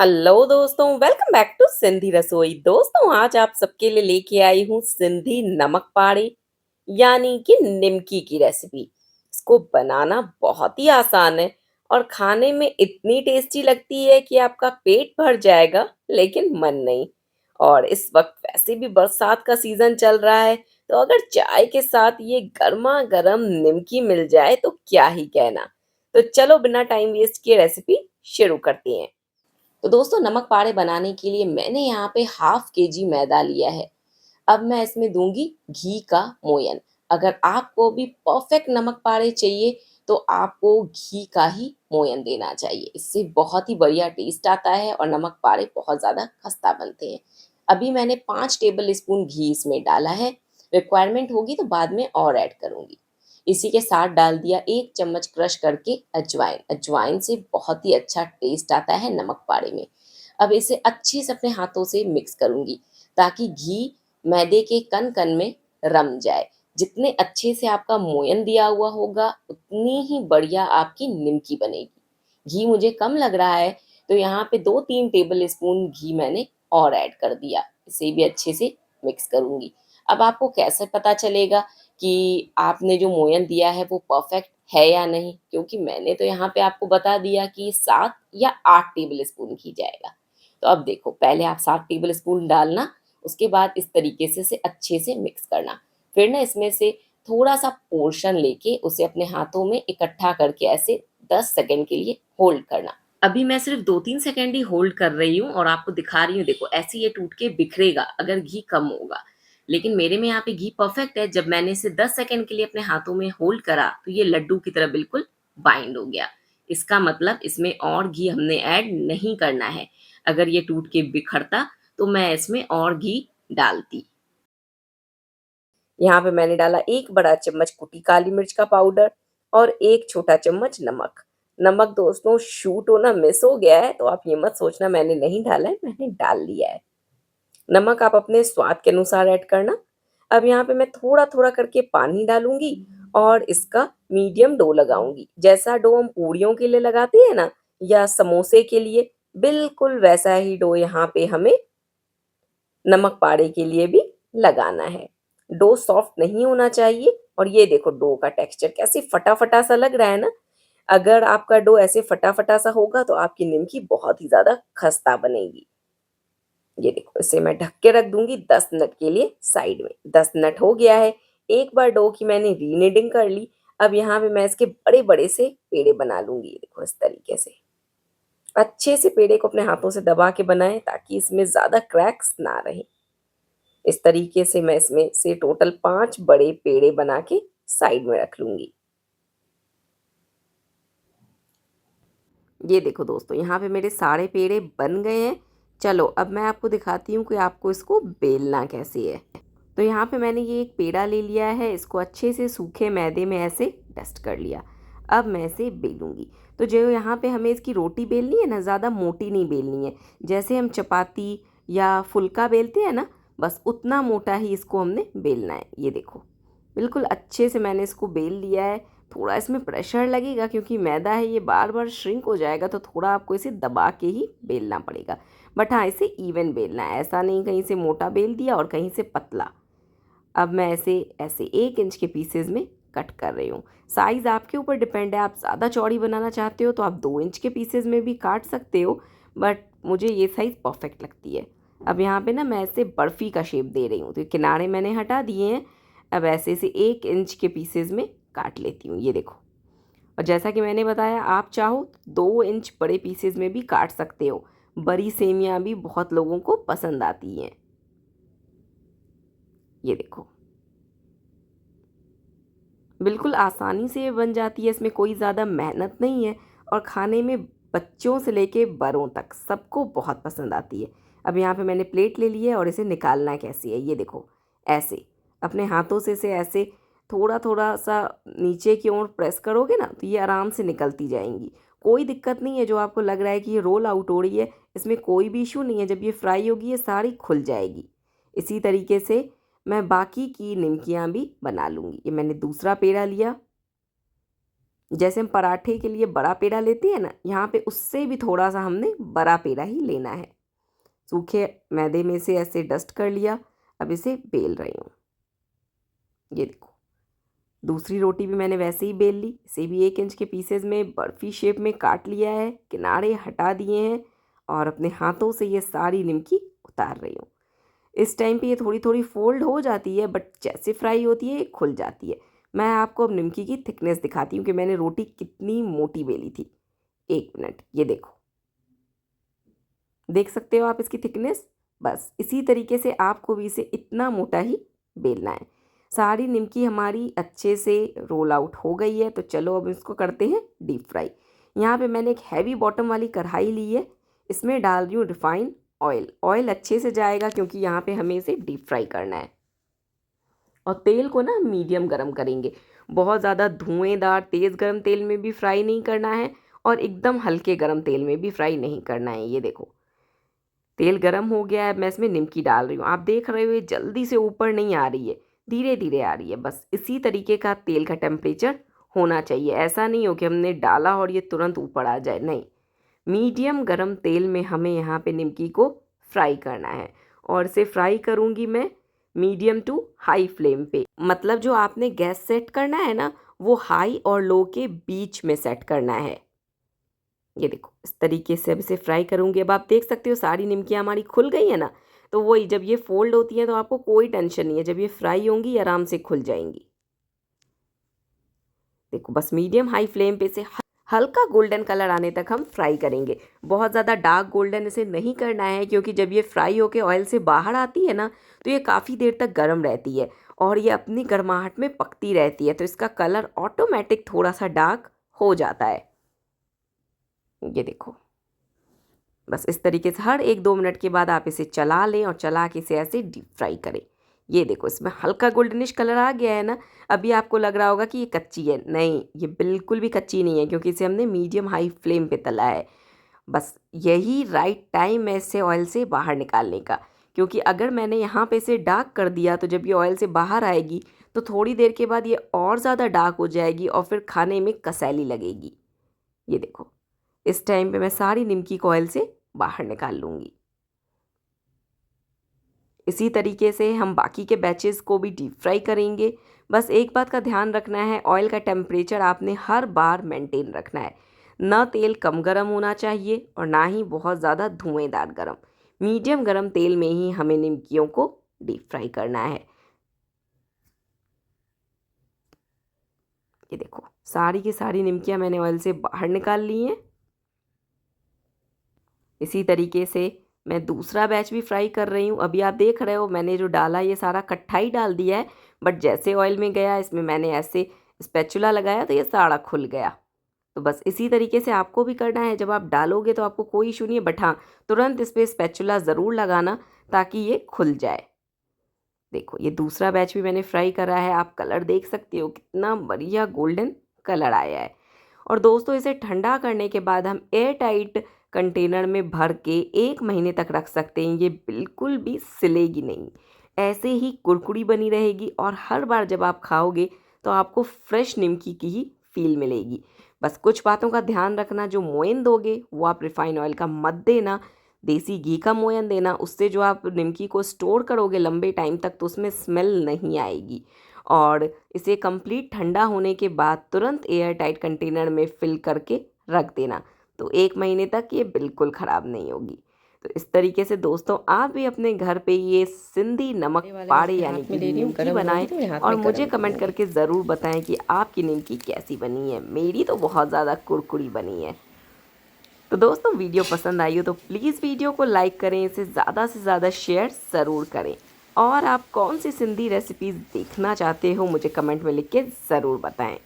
Hello दोस्तों, welcome back to Sindhi रसोई। दोस्तों, आज आप सबके लिए लेके आई हूँ सिंधी नमक पारे यानी कि निमकी की रेसिपी। इसको बनाना बहुत ही आसान है और खाने में इतनी टेस्टी लगती है कि आपका पेट भर जाएगा लेकिन मन नहीं। और इस वक्त वैसे भी बरसात का सीजन चल रहा है, तो अगर चाय के साथ ये गर्मा गर्म निमकी मिल जाए तो क्या ही कहना। तो चलो बिना टाइम वेस्ट किए रेसिपी शुरू करते हैं। तो दोस्तों, नमक पारे बनाने के लिए मैंने यहाँ पे हाफ केजी मैदा लिया है। अब मैं इसमें दूंगी घी का मोयन। अगर आपको भी परफेक्ट नमक पारे चाहिए तो आपको घी का ही मोयन देना चाहिए। इससे बहुत ही बढ़िया टेस्ट आता है और नमक पारे बहुत ज़्यादा खस्ता बनते हैं। अभी मैंने 5 टेबल स्पून घी इसमें डाला है। रिक्वायरमेंट होगी तो बाद में और ऐड करूँगी। इसी के साथ डाल दिया 1 चम्मच क्रश करके अजवाइन। अजवाइन से बहुत ही अच्छा टेस्ट आता है नमक पारे में। अब इसे अच्छे से अपने हाथों से मिक्स करूंगी ताकि घी मैदे के कण कण में रम जाए। जितने अच्छे से आपका मोयन दिया हुआ होगा उतनी ही बढ़िया आपकी निमकी बनेगी। घी मुझे कम लग रहा है तो यहाँ पे 2-3 टेबल स्पून घी मैंने और ऐड कर दिया। इसे भी अच्छे से मिक्स करूंगी। अब आपको कैसे पता चलेगा कि आपने जो मोयन दिया है वो परफेक्ट है या नहीं, क्योंकि मैंने तो यहाँ पे आपको बता दिया कि 7 या 8 टेबल स्पून घी जाएगा। तो अब देखो, पहले आप 7 टेबल स्पून डालना, उसके बाद इस तरीके से इसे अच्छे से मिक्स करना। फिर ना इसमें से थोड़ा सा पोर्शन लेके उसे अपने हाथों में इकट्ठा करके ऐसे 10 सेकंड के लिए होल्ड करना। अभी मैं सिर्फ 2-3 सेकंड ही होल्ड कर रही हूँ और आपको दिखा रही हूँ। देखो, ऐसे ये टूट के बिखरेगा अगर घी कम होगा। लेकिन मेरे में यहाँ पे घी परफेक्ट है। जब मैंने इसे 10 सेकंड के लिए अपने हाथों में होल्ड करा तो ये लड्डू की तरह बिल्कुल बाइंड हो गया। इसका मतलब इसमें और घी हमने ऐड नहीं करना है। अगर ये टूट के बिखरता तो मैं इसमें और घी डालती। यहाँ पे मैंने डाला 1 बड़ा चम्मच कुटी काली मिर्च का पाउडर और 1 छोटा चम्मच नमक। नमक दोस्तों शूट होना मिस हो गया है तो आप ये मत सोचना मैंने नहीं डाला है, मैंने डाल लिया है। नमक आप अपने स्वाद के अनुसार ऐड करना। अब यहाँ पे मैं थोड़ा थोड़ा करके पानी डालूंगी और इसका मीडियम डो लगाऊंगी। जैसा डो हम पूड़ियों के लिए लगाते हैं ना, या समोसे के लिए, बिल्कुल वैसा ही डो यहाँ पे हमें नमक पारे के लिए भी लगाना है। डो सॉफ्ट नहीं होना चाहिए। और ये देखो डो का टेक्सचर कैसे फटा फटा सा लग रहा है ना। अगर आपका डो ऐसे फटा फटा सा होगा तो आपकी निमकी बहुत ही ज्यादा खस्ता बनेगी। ये देखो, इसे मैं ढक के रख दूंगी 10 मिनट के लिए साइड में। 10 मिनट हो गया है। एक बार डो की मैंने रीनेडिंग कर ली। अब यहाँ पे मैं इसके बड़े बड़े से पेड़े बना लूंगी। ये देखो, इस तरीके से अच्छे से पेड़े को अपने हाथों से दबा के बनाएं ताकि इसमें ज्यादा क्रैक्स ना रहे। इस तरीके से मैं इसमें से टोटल 5 बड़े पेड़े बना के साइड में रख लूंगी। ये देखो दोस्तों, यहाँ पे मेरे सारे पेड़े बन गए हैं। चलो अब मैं आपको दिखाती हूँ कि आपको इसको बेलना कैसे है। तो यहाँ पे मैंने ये एक पेड़ा ले लिया है। इसको अच्छे से सूखे मैदे में ऐसे डस्ट कर लिया। अब मैं इसे बेलूंगी। तो जो यहाँ पे हमें इसकी रोटी बेलनी है ना, ज़्यादा मोटी नहीं बेलनी है। जैसे हम चपाती या फुल्का बेलते हैं ना, बस उतना मोटा ही इसको हमने बेलना है। ये देखो, बिल्कुल अच्छे से मैंने इसको बेल लिया है। थोड़ा इसमें प्रेशर लगेगा क्योंकि मैदा है, ये बार बार श्रिंक हो जाएगा, तो थोड़ा आपको इसे दबा के ही बेलना पड़ेगा। बट हाँ, इसे इवन बेलना है, ऐसा नहीं कहीं से मोटा बेल दिया और कहीं से पतला। अब मैं ऐसे ऐसे 1 इंच के पीसेज में कट कर रही हूँ। साइज़ आपके ऊपर डिपेंड है। आप ज़्यादा चौड़ी बनाना चाहते हो तो आप 2 इंच के पीसेज में भी काट सकते हो, बट मुझे ये साइज़ परफेक्ट लगती है। अब यहाँ पे ना मैं ऐसे बर्फ़ी का शेप दे रही हूँ, तो ये किनारे मैंने हटा दिए हैं। अब ऐसे से 1 इंच के पीसेज में काट लेती हूँ। ये देखो, और जैसा कि मैंने बताया, आप चाहो 2 इंच बड़े पीसेज में भी काट सकते हो। बड़ी सेमियाँ भी बहुत लोगों को पसंद आती हैं। ये देखो, बिल्कुल आसानी से ये बन जाती है। इसमें कोई ज़्यादा मेहनत नहीं है और खाने में बच्चों से लेके बड़ों तक सबको बहुत पसंद आती है। अब यहाँ पे मैंने प्लेट ले ली है और इसे निकालना कैसे है, ये देखो। ऐसे अपने हाथों से इसे ऐसे थोड़ा थोड़ा सा नीचे की ओर प्रेस करोगे ना तो ये आराम से निकलती जाएंगी। कोई दिक्कत नहीं है। जो आपको लग रहा है कि ये रोल आउट हो रही है, इसमें कोई भी इशू नहीं है। जब ये फ्राई होगी ये सारी खुल जाएगी। इसी तरीके से मैं बाकी की निमकियां भी बना लूँगी। ये मैंने दूसरा पेड़ा लिया। जैसे हम पराठे के लिए बड़ा पेड़ा लेते हैं ना, यहाँ पे उससे भी थोड़ा सा हमने बड़ा पेड़ा ही लेना है। सूखे मैदे में से ऐसे डस्ट कर लिया। अब इसे बेल रही हूँ। ये देखो, दूसरी रोटी भी मैंने वैसे ही बेल ली। इसे भी 1 इंच के पीसेज में बर्फ़ी शेप में काट लिया है, किनारे हटा दिए हैं और अपने हाथों से ये सारी निमकी उतार रही हूँ। इस टाइम पे ये थोड़ी थोड़ी फोल्ड हो जाती है, बट जैसे फ्राई होती है ये खुल जाती है। मैं आपको अब निमकी की थिकनेस दिखाती हूँ कि मैंने रोटी कितनी मोटी बेली थी। 1 मिनट, ये देखो, देख सकते हो आप इसकी थिकनेस। बस इसी तरीके से आपको भी इसे इतना मोटा ही बेलना है। सारी निमकी हमारी अच्छे से रोल आउट हो गई है, तो चलो अब इसको करते हैं डीप फ्राई। यहाँ पे मैंने एक हैवी बॉटम वाली कढ़ाई ली है। इसमें डाल रही हूँ रिफाइंड ऑयल। ऑयल अच्छे से जाएगा क्योंकि यहाँ पे हमें इसे डीप फ्राई करना है। और तेल को ना मीडियम गरम करेंगे। बहुत ज़्यादा धुएंदार तेज़ गरम तेल में भी फ्राई नहीं करना है और एकदम हल्के गरम तेल में भी फ्राई नहीं करना है। ये देखो, तेल गरम हो गया है। मैं इसमें निमकी डाल रही हूँ। आप देख रहे हो ये जल्दी से ऊपर नहीं आ रही है, धीरे धीरे आ रही है। बस इसी तरीके का तेल का टेम्परेचर होना चाहिए। ऐसा नहीं हो कि हमने डाला और ये तुरंत ऊपर आ जाए, नहीं। मीडियम गरम तेल में हमें यहाँ पे निमकी को फ्राई करना है। और इसे फ्राई करूँगी मैं मीडियम टू हाई फ्लेम पे। मतलब जो आपने गैस सेट करना है ना, वो हाई और लो के बीच में सेट करना है। ये देखो, इस तरीके से अब इसे फ्राई करूँगी। अब आप देख सकते हो सारी निमकियाँ हमारी खुल गई है ना। तो वही, जब ये फोल्ड होती है तो आपको कोई टेंशन नहीं है, जब ये फ्राई होंगी आराम से खुल जाएंगी। देखो, बस मीडियम हाई फ्लेम पे से हल्का गोल्डन कलर आने तक हम फ्राई करेंगे। बहुत ज़्यादा डार्क गोल्डन इसे नहीं करना है, क्योंकि जब ये फ्राई होके ऑयल से बाहर आती है ना, तो ये काफ़ी देर तक गर्म रहती है और ये अपनी गर्माहट में पकती रहती है, तो इसका कलर ऑटोमेटिक थोड़ा सा डार्क हो जाता है। ये देखो, बस इस तरीके से हर 1-2 मिनट के बाद आप इसे चला लें और चला के इसे ऐसे डीप फ्राई करें। ये देखो, इसमें हल्का गोल्डनिश कलर आ गया है ना। अभी आपको लग रहा होगा कि ये कच्ची है, नहीं, ये बिल्कुल भी कच्ची नहीं है, क्योंकि इसे हमने मीडियम हाई फ्लेम पे तला है। बस यही राइट टाइम है इसे ऑयल से बाहर निकालने का, क्योंकि अगर मैंने यहाँ पे इसे डार्क कर दिया तो जब ये ऑयल से बाहर आएगी तो थोड़ी देर के बाद ये और ज़्यादा डार्क हो जाएगी और फिर खाने में कसैली लगेगी। ये देखो, इस टाइम पे मैं सारी निमकी को ऑयल से बाहर निकाल लूँगी। इसी तरीके से हम बाकी के बैचेस को भी डीप फ्राई करेंगे। बस एक बात का ध्यान रखना है, ऑयल का टेम्परेचर आपने हर बार मेंटेन रखना है। ना तेल कम गर्म होना चाहिए और ना ही बहुत ज़्यादा धुएंदार गर्म। मीडियम गर्म तेल में ही हमें निमकियों को डीप फ्राई करना है। ये देखो, सारी की सारी निमकियां मैंने ऑयल से बाहर निकाल ली हैं। इसी तरीके से मैं दूसरा बैच भी फ्राई कर रही हूँ। अभी आप देख रहे हो मैंने जो डाला ये सारा कट्ठा ही डाल दिया है, बट जैसे ऑयल में गया इसमें मैंने ऐसे स्पैचुला लगाया तो ये सारा खुल गया। तो बस इसी तरीके से आपको भी करना है। जब आप डालोगे तो आपको कोई इशू नहीं है, बट हाँ, तुरंत इस पर स्पैचुला ज़रूर लगाना ताकि ये खुल जाए। देखो, ये दूसरा बैच भी मैंने फ्राई करा है। आप कलर देख सकते हो कितना बढ़िया गोल्डन कलर आया है। और दोस्तों, इसे ठंडा करने के बाद हम एयर टाइट कंटेनर में भर के 1 महीने तक रख सकते हैं। ये बिल्कुल भी सिलेगी नहीं, ऐसे ही कुरकुरी बनी रहेगी और हर बार जब आप खाओगे तो आपको फ्रेश निमकी की ही फील मिलेगी। बस कुछ बातों का ध्यान रखना, जो मोयन दोगे वो आप रिफाइंड ऑयल का मत देना, देसी घी का मोयन देना। उससे जो आप निमकी को स्टोर करोगे लंबे टाइम तक तो उसमें स्मेल नहीं आएगी। और इसे कंप्लीट ठंडा होने के बाद तुरंत एयर टाइट कंटेनर में फिल करके रख देना, तो 1 महीने तक ये बिल्कुल ख़राब नहीं होगी। तो इस तरीके से दोस्तों, आप भी अपने घर पे ये सिंधी नमक पाड़े यानी कि निमकी बनाएं और मुझे कमेंट करके ज़रूर बताएं कि आपकी निमकी कैसी बनी है। मेरी तो बहुत ज़्यादा कुरकुरी बनी है। तो दोस्तों, वीडियो पसंद आई हो तो प्लीज़ वीडियो को लाइक करें, इसे ज़्यादा से ज़्यादा शेयर ज़रूर करें। और आप कौन सी सिंधी रेसिपीज़ देखना चाहते हो मुझे कमेंट में लिख के ज़रूर बताएं।